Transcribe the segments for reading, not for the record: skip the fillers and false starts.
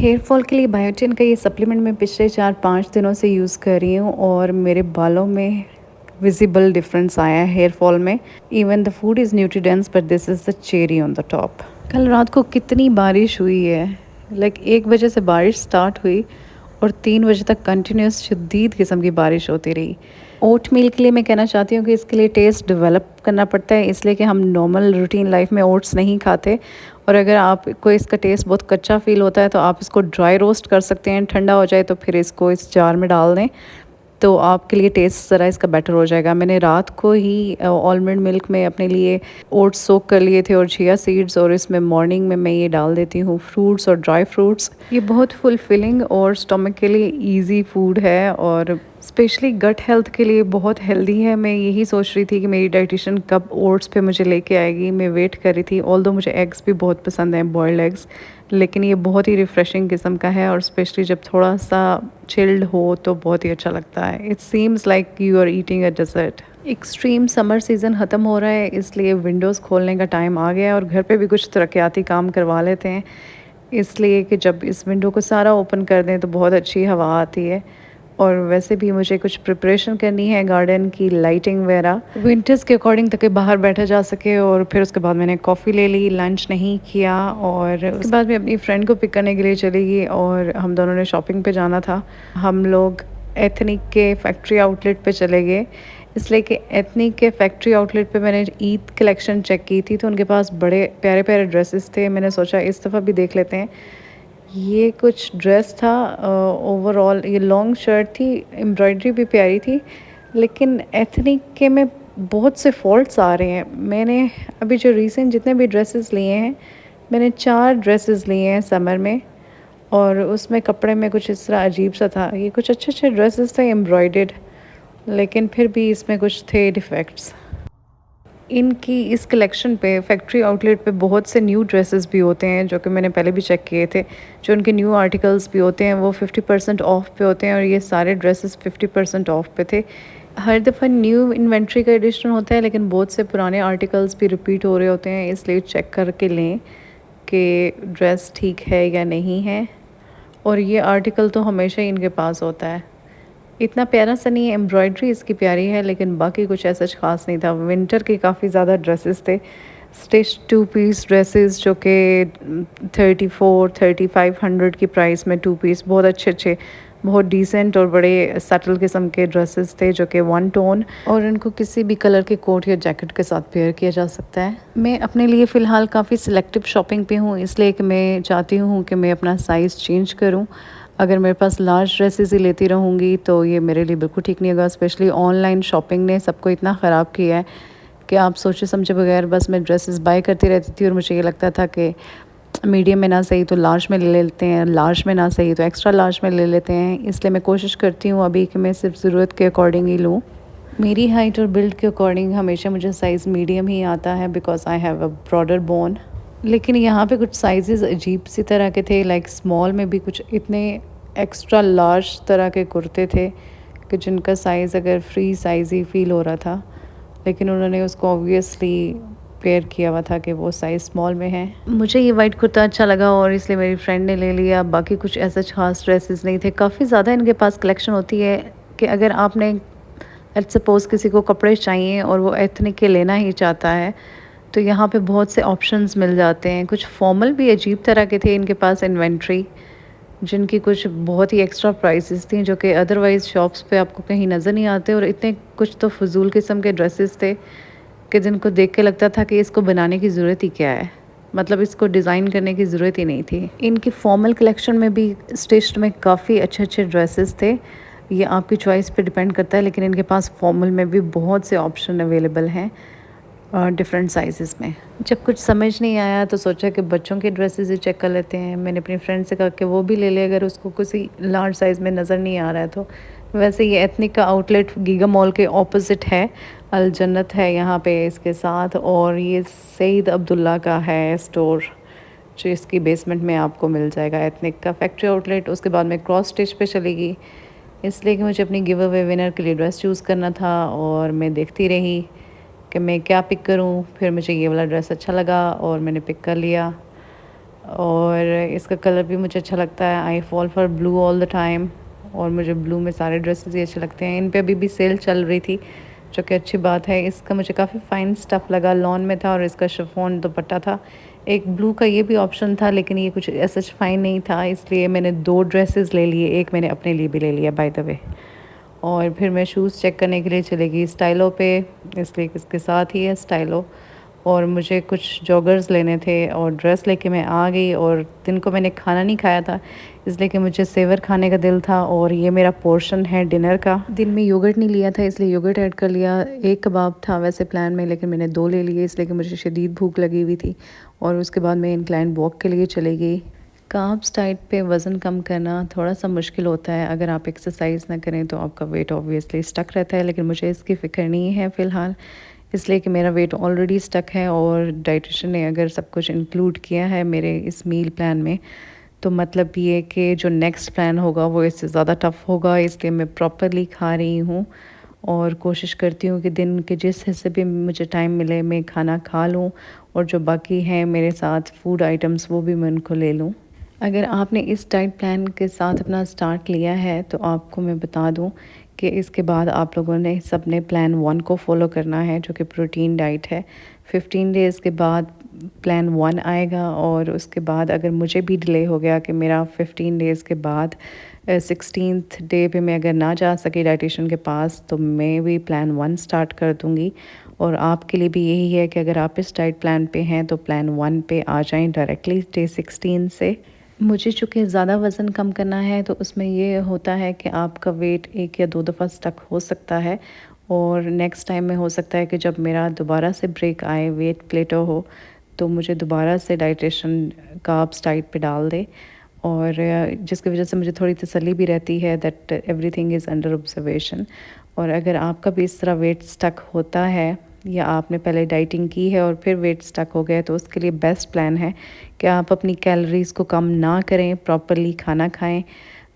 Hair fall के लिए biotin का ये सप्लीमेंट मैं पिछले 4-5 दिनों से यूज़ कर रही हूँ और मेरे बालों में विजिबल डिफरेंस आया है हेयर फॉल में। Even the food is nutri-dense but this is the cherry on the top. कल रात को कितनी बारिश हुई है। 1 बजे से बारिश स्टार्ट हुई और 3 बजे तक कंटिन्यूस शदीद किस्म की बारिश होती रही। ओट मील के लिए मैं कहना चाहती हूँ कि इसके लिए टेस्ट डेवलप करना पड़ता है, इसलिए कि हम नॉर्मल रूटीन लाइफ में ओट्स नहीं खाते। और अगर आपको इसका टेस्ट बहुत कच्चा फ़ील होता है तो आप इसको ड्राई रोस्ट कर सकते हैं। ठंडा हो जाए तो फिर इसको इस जार में डाल दें, तो आपके लिए टेस्ट ज़रा इसका बेटर हो जाएगा। मैंने रात को ही आलमंड मिल्क में अपने लिए ओट्स सोक कर लिए थे और चिया सीड्स, और इसमें मॉर्निंग में मैं ये डाल देती हूँ फ्रूट्स और ड्राई फ्रूट्स। ये बहुत फुलफिलिंग और स्टमक के लिए इजी फूड है और स्पेशली गट हेल्थ के लिए बहुत हेल्दी है। मैं यही सोच रही थी कि मेरी डाइटिशियन कब ओट्स पे मुझे लेके आएगी, मैं वेट कर रही थी। ऑल्दो मुझे एग्स भी बहुत पसंद हैं, बॉयल्ड एग्स, लेकिन ये बहुत ही रिफ़्रेशिंग किस्म का है और स्पेशली जब थोड़ा सा चिल्ड हो तो बहुत ही अच्छा लगता है। It seems like you are eating a dessert. Extreme summer season ख़त्म हो रहा है, इसलिए विंडोज़ खोलने का टाइम आ गया है और घर पे भी कुछ तरक्याती काम करवा लेते हैं, इसलिए कि जब इस विंडो को सारा ओपन कर दें तो बहुत अच्छी हवा आती है। और वैसे भी मुझे कुछ प्रिपरेशन करनी है गार्डन की, लाइटिंग वगैरह विंटर्स के अकॉर्डिंग, ताकि बाहर बैठा जा सके। और फिर उसके बाद मैंने कॉफ़ी ले ली, लंच नहीं किया और उसके बाद मैं अपनी फ्रेंड को पिक करने के लिए चली गई और हम दोनों ने शॉपिंग पे जाना था। हम लोग एथनिक के फैक्ट्री आउटलेट पे चले गए, इसलिए कि एथनिक के फैक्ट्री आउटलेट पे मैंने ईद कलेक्शन चेक की थी तो उनके पास बड़े प्यारे प्यारे ड्रेसेस थे। मैंने सोचा इस दफ़ा भी देख लेते हैं। ये कुछ ड्रेस था, ओवरऑल ये लॉन्ग शर्ट थी, एम्ब्रॉयडरी भी प्यारी थी, लेकिन एथनिक के में बहुत से फॉल्ट्स आ रहे हैं। मैंने अभी जो रिसेंट जितने भी ड्रेसेस लिए हैं, मैंने 4 ड्रेसेस लिए हैं समर में, और उसमें कपड़े में कुछ इस तरह अजीब सा था। ये कुछ अच्छे अच्छे ड्रेसेस थे एम्ब्रॉयडर्ड, लेकिन फिर भी इसमें कुछ थे डिफेक्ट्स। इनकी इस कलेक्शन पे फैक्ट्री आउटलेट पे बहुत से न्यू ड्रेसेस भी होते हैं, जो कि मैंने पहले भी चेक किए थे। जो उनके न्यू आर्टिकल्स भी होते हैं वो 50% ऑफ पे होते हैं, और ये सारे ड्रेसेस 50% ऑफ पे थे। हर दफ़ा न्यू इन्वेंट्री का एडिशन होता है, लेकिन बहुत से पुराने आर्टिकल्स भी रिपीट हो रहे होते हैं, इसलिए चेक करके लें कि ड्रेस ठीक है या नहीं है। और ये आर्टिकल तो हमेशा ही इनके पास होता है। इतना प्यारा सा नहीं है, एम्ब्रॉयडरी इसकी प्यारी है, लेकिन बाकी कुछ ऐसा ख़ास नहीं था। विंटर के काफ़ी ज़्यादा ड्रेसेस थे, स्टिच 2 पीस ड्रेसेस, जो कि 34-3500 की प्राइस में 2 पीस बहुत अच्छे अच्छे, बहुत डिसेंट और बड़े सटल किस्म के ड्रेसेस थे, जो कि 1 टोन, और इनको किसी भी कलर के कोट या जैकेट के साथ पेयर किया जा सकता है। मैं अपने लिए फ़िलहाल काफ़ी सिलेक्टिव शॉपिंग पे हूँ, इसलिए कि मैं चाहती हूँ कि मैं अपना साइज़ चेंज करूँ। अगर मेरे पास लार्ज ड्रेसेस ही लेती रहूँगी तो ये मेरे लिए बिल्कुल ठीक नहीं होगा। स्पेशली ऑनलाइन शॉपिंग ने सबको इतना ख़राब किया है कि आप सोचे समझे बगैर बस मैं ड्रेसेस बाय करती रहती थी, और मुझे ये लगता था कि मीडियम में ना सही तो लार्ज में ले लेते हैं, लार्ज में ना सही तो एक्स्ट्रा लार्ज में ले लेते हैं। इसलिए मैं कोशिश करती हूँ अभी कि मैं सिर्फ ज़रूरत के अकॉर्डिंग ही लूँ। मेरी हाइट और बिल्ड के अकॉर्डिंग हमेशा मुझे साइज़ मीडियम ही आता है, because I have a broader bone. लेकिन यहाँ पे कुछ साइजेस अजीब सी तरह के थे, स्मॉल में भी कुछ इतने एक्स्ट्रा लार्ज तरह के कुर्ते थे कि जिनका साइज़ अगर फ्री साइज़ ही फील हो रहा था, लेकिन उन्होंने उसको ऑब्वियसली पेयर किया हुआ था कि वो साइज़ स्मॉल में है। मुझे ये वाइट कुर्ता अच्छा लगा और इसलिए मेरी फ्रेंड ने ले लिया। बाकी कुछ ऐसा खास ड्रेसेस नहीं थे। काफ़ी ज़्यादा इनके पास कलेक्शन होती है कि अगर आपने लेट्स सपोज़ किसी को कपड़े चाहिए और वो एथनिक के लेना ही चाहता है, तो यहाँ पे बहुत से ऑप्शंस मिल जाते हैं। कुछ फॉर्मल भी अजीब तरह के थे इनके पास इन्वेंट्री, जिनकी कुछ बहुत ही एक्स्ट्रा प्राइसेस थी, जो कि अदरवाइज़ शॉप्स पे आपको कहीं नज़र नहीं आते। और इतने कुछ तो फजूल किस्म के ड्रेसेस थे कि जिनको देख के लगता था कि इसको बनाने की ज़रूरत ही क्या है, मतलब इसको डिज़ाइन करने की ज़रूरत ही नहीं थी। इनकी फॉर्मल कलेक्शन में भी स्टिच्ड में काफ़ी अच्छे अच्छे ड्रेसेस थे। ये आपकी चॉइस पे डिपेंड करता है, लेकिन इनके पास फॉर्मल में भी बहुत से ऑप्शन अवेलेबल हैं डिफरेंट साइज़ेस में। जब कुछ समझ नहीं आया तो सोचा कि बच्चों के ड्रेसेस ही चेक कर लेते हैं। मैंने अपनी फ्रेंड से कहा कि वो भी ले ले अगर उसको किसी लार्ज साइज़ में नज़र नहीं आ रहा है तो। वैसे ये एथनिक का आउटलेट गीगा मॉल के ऑपोजिट है, अल जन्नत है यहाँ पे इसके साथ, और ये सईद अब्दुल्ला का है स्टोर, जो इसकी बेसमेंट में आपको मिल जाएगा एथनिक का फैक्ट्री आउटलेट। उसके बाद मैं क्रॉस स्टिच पे चली गई, इसलिए कि मुझे अपनी गिव अवे विनर के लिए ड्रेस चूज़ करना था, और मैं देखती रही कि मैं क्या पिक करूं। फिर मुझे ये वाला ड्रेस अच्छा लगा और मैंने पिक कर लिया। और इसका कलर भी मुझे अच्छा लगता है। I fall for blue all the time, और मुझे ब्लू में सारे ड्रेसेस ही अच्छे लगते हैं। इन पे अभी भी सेल चल रही थी, जो कि अच्छी बात है। इसका मुझे काफ़ी फ़ाइन स्टफ़ लगा, लॉन में था, और इसका शिफॉन दुपट्टा था। एक ब्लू का ये भी ऑप्शन था, लेकिन ये कुछ ऐसा फ़ाइन नहीं था, इसलिए मैंने 2 ड्रेसेस ले लिए। एक मैंने अपने लिए भी ले लिया बाय द वे। और फिर मैं शूज़ चेक करने के लिए चली गई स्टाइलो पे, इसलिए कि इसके साथ ही है स्टाइलो। और मुझे कुछ जॉगर्स लेने थे और ड्रेस लेके मैं आ गई। और दिन को मैंने खाना नहीं खाया था, इसलिए कि मुझे सेवर खाने का दिल था, और ये मेरा पोर्शन है डिनर का। दिन में योगर्ट नहीं लिया था, इसलिए योगर्ट ऐड कर लिया। एक कबाब था वैसे प्लान में, लेकिन मैंने 2 ले लिए, इसलिए कि मुझे शदीद भूख लगी हुई थी। और उसके बाद मैं इंक्लाइन वॉक के लिए चली गई। कार्ब्स डाइट पे वज़न कम करना थोड़ा सा मुश्किल होता है। अगर आप एक्सरसाइज ना करें तो आपका वेट ऑब्वियसली स्टक रहता है, लेकिन मुझे इसकी फ़िक्र नहीं है फ़िलहाल, इसलिए कि मेरा वेट ऑलरेडी स्टक है। और डाइटिशियन ने अगर सब कुछ इंक्लूड किया है मेरे इस मील प्लान में, तो मतलब ये कि जो नेक्स्ट प्लान होगा वो इससे ज़्यादा टफ़ होगा। इसलिए मैं प्रॉपरली खा रही हूँ, और कोशिश करती हूँ कि दिन के जिस हिस्से भी मुझे टाइम मिले मैं खाना खा लूँ, और जो बाकी हैं मेरे साथ फूड आइटम्स वो भी मैं उनको ले लूँ। अगर आपने इस डाइट प्लान के साथ अपना स्टार्ट लिया है, तो आपको मैं बता दूं कि इसके बाद आप लोगों ने सबने प्लान 1 को फॉलो करना है, जो कि प्रोटीन डाइट है। 15 डेज़ के बाद प्लान 1 आएगा, और उसके बाद अगर मुझे भी डिले हो गया कि मेरा 15 डेज़ के बाद 16th डे पे मैं अगर ना जा सकी डाइटिशियन के पास, तो मैं भी प्लान 1 स्टार्ट कर दूँगी। और आपके लिए भी यही है कि अगर आप इस डाइट प्लान पे हैं तो प्लान 1 पे आ जाएं डायरेक्टली डे 16 से। मुझे चूँकि ज़्यादा वज़न कम करना है, तो उसमें ये होता है कि आपका वेट 1 या 2 दफ़ा स्टक हो सकता है, और नेक्स्ट टाइम में हो सकता है कि जब मेरा दोबारा से ब्रेक आए, वेट प्लेटो हो, तो मुझे दोबारा से डाइटिशियन कार्ब्स डाइट पे डाल दे। और जिसकी वजह से मुझे थोड़ी तसल्ली भी रहती है that everything is under observation. और अगर आपका भी इस तरह वेट स्टक होता है, या आपने पहले डाइटिंग की है और फिर वेट स्टक हो गया, तो उसके लिए बेस्ट प्लान है कि आप अपनी कैलोरीज़ को कम ना करें, प्रॉपरली खाना खाएं,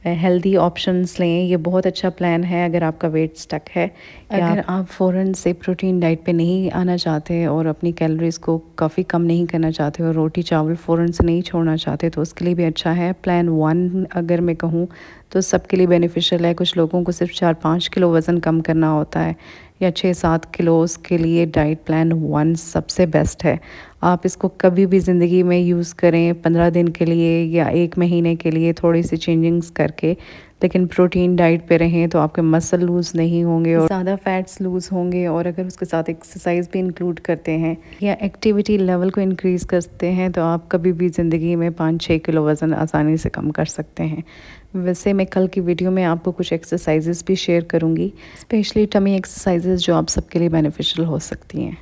हेल्दी ऑप्शंस लें। ये बहुत अच्छा प्लान है अगर आपका वेट स्टक है, या अगर आप फ़ौरन से प्रोटीन डाइट पे नहीं आना चाहते और अपनी कैलोरीज़ को काफ़ी कम नहीं करना चाहते, और रोटी चावल फ़ौरन से नहीं छोड़ना चाहते, तो उसके लिए भी अच्छा है प्लान 1। अगर मैं कहूँ तो सबके लिए बेनिफिशियल है। कुछ लोगों को सिर्फ 4-5 किलो वज़न कम करना होता है, या 6-7 किलो, उसके लिए डाइट प्लान 1 सबसे बेस्ट है। आप इसको कभी भी ज़िंदगी में यूज़ करें, 15 दिन के लिए या 1 महीने के लिए थोड़ी सी चेंजिंग्स करके, लेकिन प्रोटीन डाइट पे रहें तो आपके मसल लूज़ नहीं होंगे और ज़्यादा फैट्स लूज़ होंगे। और अगर उसके साथ एक्सरसाइज भी इंक्लूड करते हैं या एक्टिविटी लेवल को इंक्रीज़ करते हैं, तो आप कभी भी ज़िंदगी में 5-6 किलो वज़न आसानी से कम कर सकते हैं। वैसे मैं कल की वीडियो में आपको कुछ एक्सरसाइजेस भी शेयर करूँगी, स्पेशली टमी एक्सरसाइजेस, जो आप सबके लिए बेनिफिशियल हो सकती हैं।